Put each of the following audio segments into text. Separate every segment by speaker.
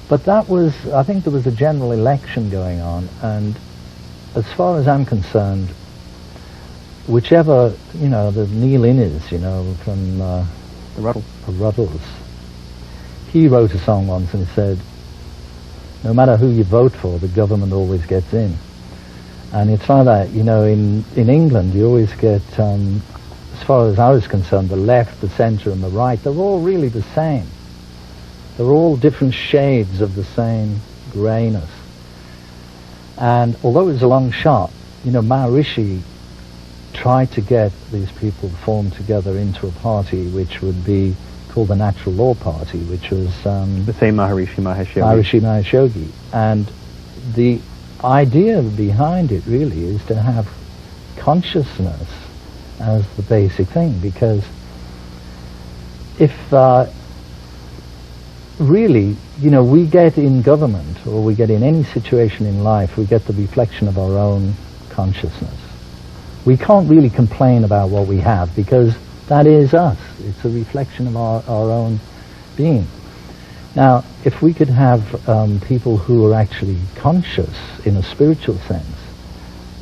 Speaker 1: But that was, I think there was a general election going on, and as far as I'm concerned, whichever, you know, the Neil Innes, you know, from
Speaker 2: The
Speaker 1: Ruddles, he wrote a song once and he said, no matter who you vote for, the government always gets in. And it's like that, you know, in England you always get, as far as I was concerned, the left, the centre and the right, they're all really the same. They're all different shades of the same greyness. And although it was a long shot, you know, Maharishi tried to get these people formed together into a party which would be called the Natural Law Party, which was
Speaker 2: the same Maharishi Mahesh Yogi.
Speaker 1: Maharishi Mahesh Yogi. And the idea behind it really is to have consciousness as the basic thing, because if really, you know, we get in government, or we get in any situation in life, we get the reflection of our own consciousness. We can't really complain about what we have, because that is us. It's a reflection of our own being. Now, if we could have people who are actually conscious in a spiritual sense,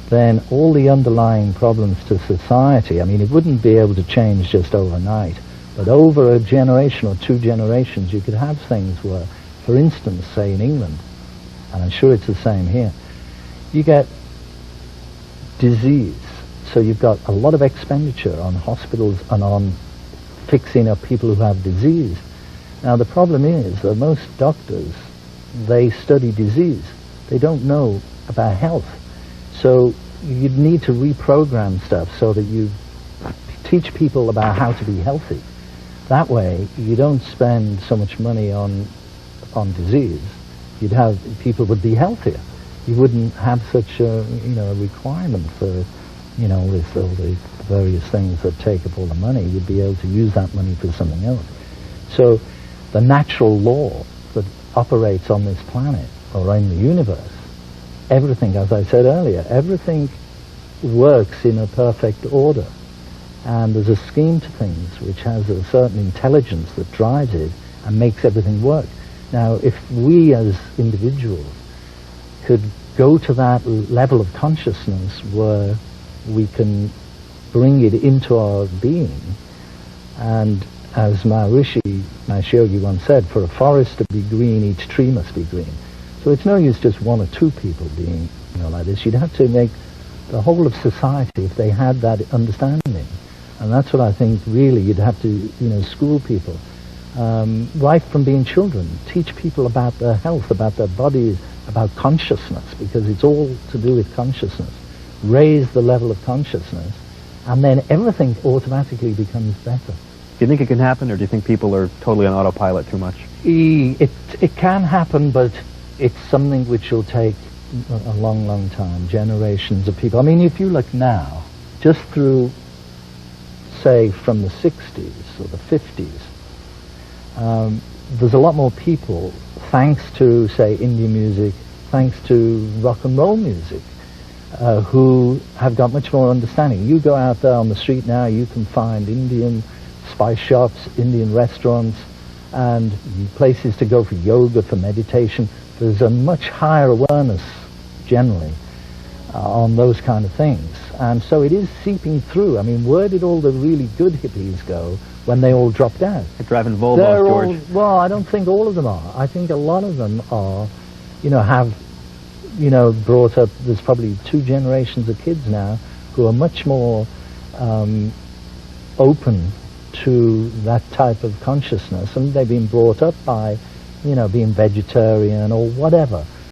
Speaker 1: then all the underlying problems to society, I mean, it wouldn't be able to change just overnight, but over a generation or 2 generations, you could have things where, for instance, say in England, and I'm sure it's the same here, you get disease. So you've got a lot of expenditure on hospitals and on fixing up people who have disease. Now the problem is that most doctors, they study disease. They don't know about health. So you'd need to reprogram stuff so that you teach people about how to be healthy. That way you don't spend so much money on disease. You'd have, people would be healthier. You wouldn't have such a, you know, a requirement for, you know, with all the various things that take up all the money. You'd be able to use that money for something else. So the natural law that operates on this planet or in the universe, everything, as I said earlier, everything works in a perfect order. And there's a scheme to things which has a certain intelligence that drives it and makes everything work. Now, if we as individuals could go to that level of consciousness where we can bring it into our being, and as Maharishi Mahesh Yogi once said, for a forest to be green, each tree must be green. So it's no use just 1 or 2 people being, you know, like this. You'd have to make the whole of society, if they had that understanding. And that's what I think really you'd have to, you know, school people. Right from being children, teach people about their health, about their bodies, about consciousness, because it's all to do with consciousness. Raise the level of consciousness, and then everything automatically becomes better.
Speaker 2: Do you think it can happen, or do you think people are totally on autopilot too much?
Speaker 1: It can happen, but it's something which will take a long, long time, generations of people. I mean, if you look now, just through, say, from the 60s or the 50s, there's a lot more people, thanks to, say, Indian music, thanks to rock and roll music, who have got much more understanding. You go out there on the street now, you can find Indian spice shops, Indian restaurants, and places to go for yoga, for meditation. There's a much higher awareness, generally, on those kind of things. And so it is seeping through. I mean, where did all the really good hippies go when they all dropped out?
Speaker 2: They're driving Volvos, George.
Speaker 1: Well, I don't think all of them are. I think a lot of them are, you know, have, you know, brought up, there's probably 2 generations of kids now who are much more open to that type of consciousness, and they've been brought up by, you know, being vegetarian or whatever.